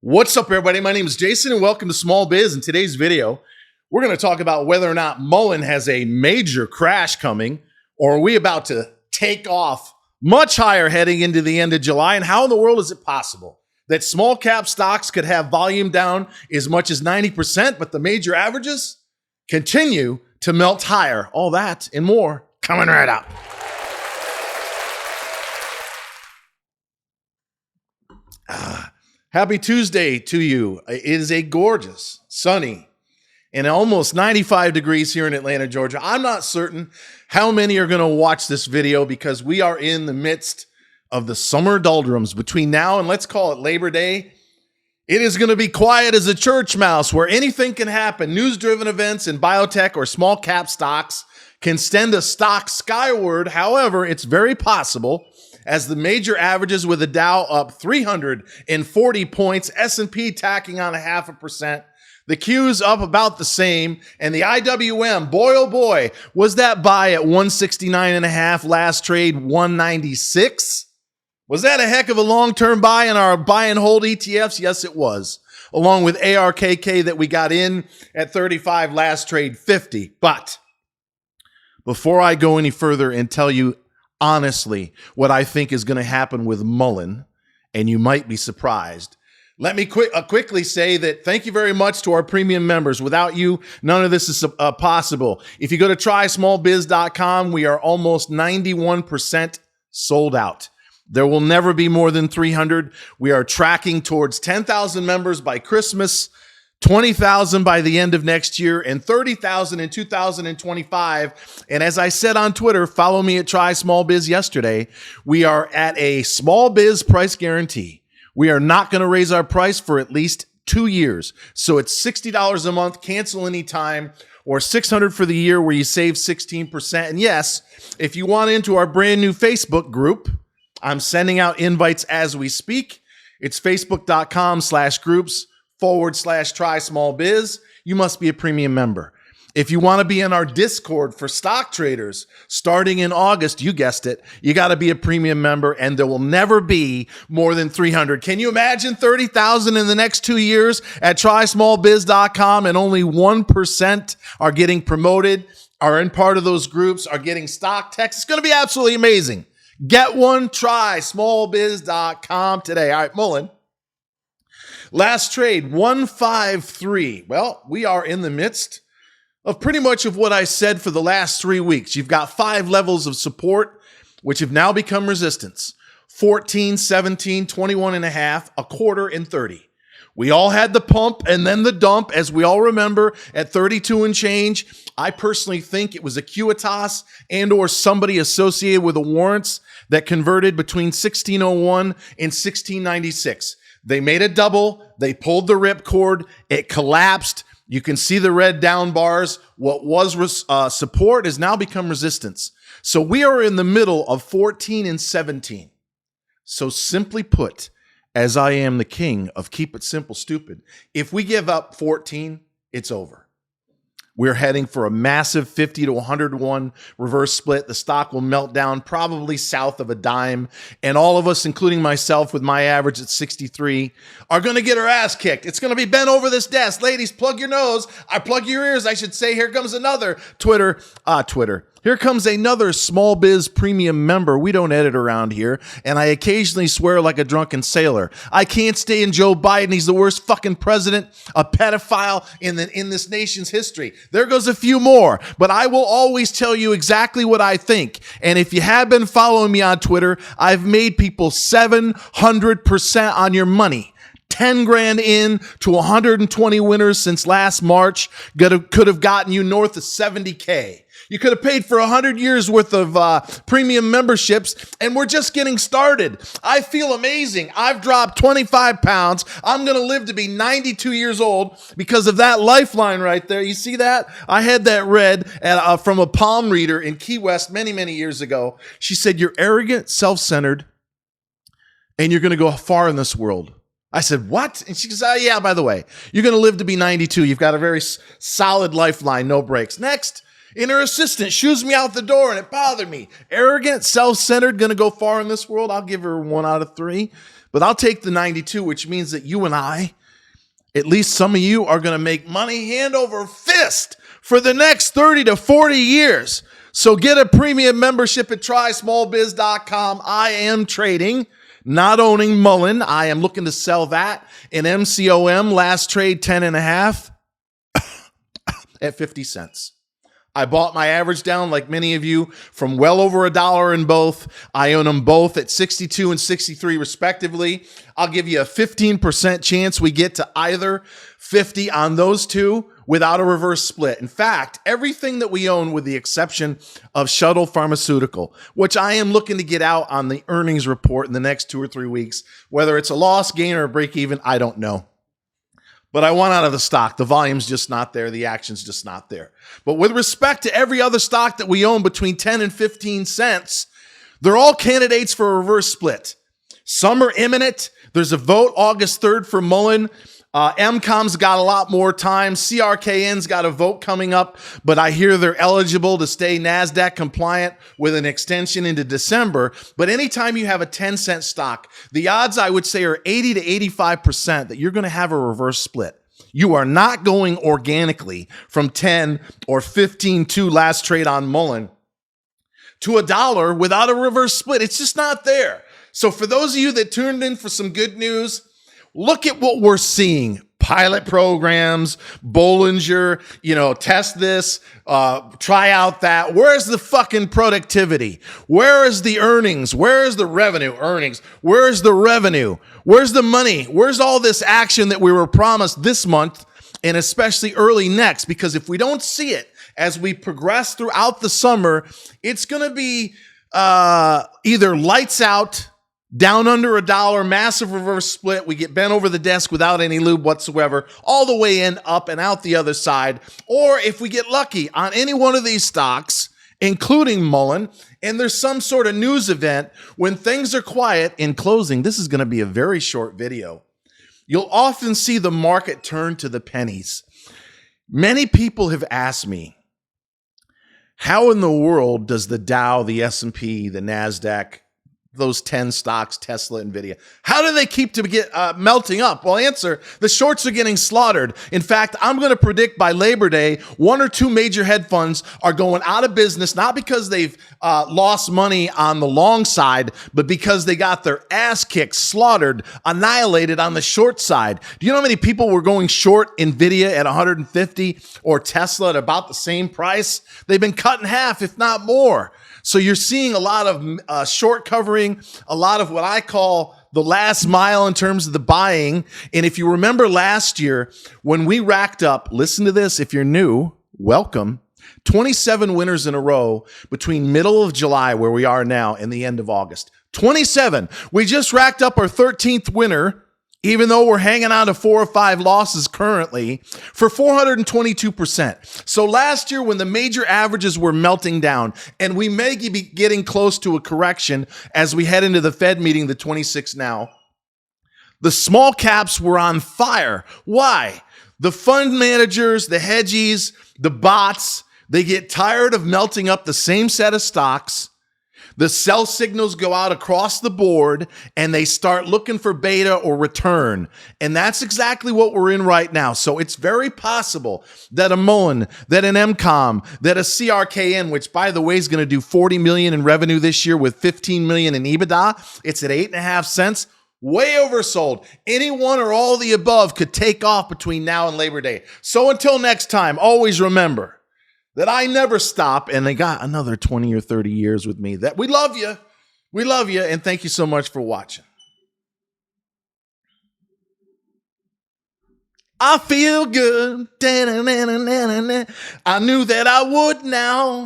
What's up, everybody? My name is Jason, and welcome to Small Biz. In today's video, we're going to talk about whether or not MULN has a major crash coming, or are we about to take off much higher heading into the end of July, and how in the world is it possible that small cap stocks could have volume down as much as 90%, but the major averages continue to melt higher? All that and more coming right up. Happy Tuesday to you. It is a gorgeous, sunny, and almost 95 degrees here in Atlanta, Georgia. I'm not certain how many are going to watch this video because we are in the midst of the summer doldrums. Between now and let's call it Labor Day, it is going to be quiet as a church mouse where anything can happen. News-driven events in biotech or small cap stocks can send a stock skyward. However, it's very possible as the major averages with the Dow up 340 points, S&P tacking on 0.5%, the Q's up about the same, and the IWM, boy oh boy, was that buy at 169.5, last trade 196? Was that a heck of a long-term buy in our buy and hold ETFs? Yes, it was, along with ARKK that we got in at 35, last trade 50. But before I go any further and tell you honestly what I think is going to happen with MULN, and you might be surprised, let me quickly say that thank you very much to our premium members. Without you, none of this is possible. If you go to trysmallbiz.com, we are almost 91% sold out. There will never be more than 300. We are tracking towards 10,000 members by Christmas, 20,000 by the end of next year, and 30,000 in 2025. And as I said on Twitter, follow me at Try Small Biz yesterday, we are at a small biz price guarantee. We are not going to raise our price for at least 2 years. So it's $60 a month, cancel anytime, or $600 for the year where you save 16%. And yes, if you want into our brand new Facebook group, I'm sending out invites as we speak. It's facebook.com/groups/Try Small Biz. You must be a premium member. If you want to be in our Discord for stock traders starting in August, you guessed it, you got to be a premium member, and there will never be more than 300. Can you imagine 30,000 in the next 2 years at trysmallbiz.com, and only 1% are getting promoted, are in part of those groups, are getting stock techs? It's going to be absolutely amazing. Get one, trysmallbiz.com today. All right, MULN. Last trade, 153. Well, we are in the midst of pretty much of what I said for the last 3 weeks. You've got 5 levels of support, which have now become resistance. 14, 17, 21.5, a quarter, and 30. We all had the pump and then the dump, as we all remember, at 32 and change. I personally think it was a Acuitas and or somebody associated with the warrants that converted between 1601 and 1696. They made a double. They pulled the ripcord. It collapsed. You can see the red down bars. What was support has now become resistance. So we are in the middle of 14 and 17. So simply put, as I am the king of keep it simple, stupid, if we give up 14, it's over. We're heading for a massive 50 to 101 reverse split. The stock will melt down probably south of a dime. And all of us, including myself with my average at 63, are going to get our ass kicked. It's going to be bent over this desk. Ladies, plug your nose. I plug your ears, I should say. Here comes another Twitter. Here comes another Small Biz premium member. We don't edit around here, and I occasionally swear like a drunken sailor. I can't stand Joe Biden. He's the worst fucking president, a pedophile in this nation's history. There goes a few more, but I will always tell you exactly what I think. And if you have been following me on Twitter, I've made people 700% on your money. 10 grand in to 120 winners since last March could have gotten you north of 70K. You could have paid for 100 years worth of premium memberships, and we're just getting started. I feel amazing. I've dropped 25 pounds. I'm going to live to be 92 years old because of that lifeline right there. You see that? I had that read from a palm reader in Key West many, many years ago. She said, "You're arrogant, self-centered, and you're going to go far in this world." I said, "What?" And she goes, "Oh, yeah, by the way, you're going to live to be 92. You've got a very solid lifeline, no breaks." Next. And her assistant shoos me out the door, and it bothered me. Arrogant, self-centered, going to go far in this world. I'll give her 1 out of 3. But I'll take the 92, which means that you and I, at least some of you, are going to make money hand over fist for the next 30 to 40 years. So get a premium membership at trysmallbiz.com. I am trading, not owning MULN. I am looking to sell that in MCOM. Last trade 10.5 at 50 cents. I bought my average down, like many of you, from well over $1 in both. I own them both at 62 and 63 respectively. I'll give you a 15% chance we get to either 50 on those two without a reverse split. In fact, everything that we own, with the exception of Shuttle Pharmaceutical, which I am looking to get out on the earnings report in the next 2 or 3 weeks, whether it's a loss, gain, or a break even, I don't know. But I want out of the stock. The volume's just not there. The action's just not there. But with respect to every other stock that we own between 10 and 15 cents, they're all candidates for a reverse split. Some are imminent. There's a vote August 3rd for MULN. MCOM's got a lot more time. CRKN's got a vote coming up, but I hear they're eligible to stay NASDAQ compliant with an extension into December. But anytime you have a 10-cent stock, the odds, I would say, are 80 to 85% that you're going to have a reverse split. You are not going organically from 10 or 15 to last trade on MULN to $1 without a reverse split. It's just not there. So for those of you that tuned in for some good news, look at what we're seeing. Pilot programs, Bollinger, test this, try out that. Where's the fucking productivity? Where is the earnings? Where is the revenue? Earnings. Where is the revenue? Where's the money? Where's all this action that we were promised this month and especially early next? Because if we don't see it as we progress throughout the summer, it's going to be either lights out, down under $1, massive reverse split. We get bent over the desk without any lube whatsoever, all the way in, up and out the other side. Or if we get lucky on any one of these stocks, including MULN, and there's some sort of news event when things are quiet. In closing, this is going to be a very short video. You'll often see the market turn to the pennies. Many people have asked me, how in the world does the Dow, the S&P, the NASDAQ, those 10 stocks, Tesla, Nvidia, how do they keep to get melting up? Well, answer, the shorts are getting slaughtered. In fact, I'm going to predict by Labor Day, 1 or 2 major hedge funds are going out of business, not because they've lost money on the long side, but because they got their ass kicked, slaughtered, annihilated on the short side. Do you know how many people were going short Nvidia at 150 or Tesla at about the same price? They've been cut in half, if not more. So you're seeing a lot of short covering, a lot of what I call the last mile in terms of the buying. And if you remember last year, when we racked up, listen to this, if you're new, welcome, 27 winners in a row between middle of July, where we are now, and the end of August. 27. We just racked up our 13th winner, even though we're hanging on to 4 or 5 losses currently, for 422%. So last year, when the major averages were melting down, and we may be getting close to a correction as we head into the Fed meeting, the 26th now, the small caps were on fire. Why? The fund managers, the hedgies, the bots, they get tired of melting up the same set of stocks. The sell signals go out across the board and they start looking for beta or return. And that's exactly what we're in right now. So it's very possible that a MULN, that an MCOM, that a CRKN, which by the way is going to do 40 million in revenue this year with 15 million in EBITDA. It's at 8.5 cents. Way oversold. Any one or all of the above could take off between now and Labor Day. So until next time, always remember that I never stop, and they got another 20 or 30 years with me. That we love you. We love you, and thank you so much for watching. I feel good. I knew that I would now.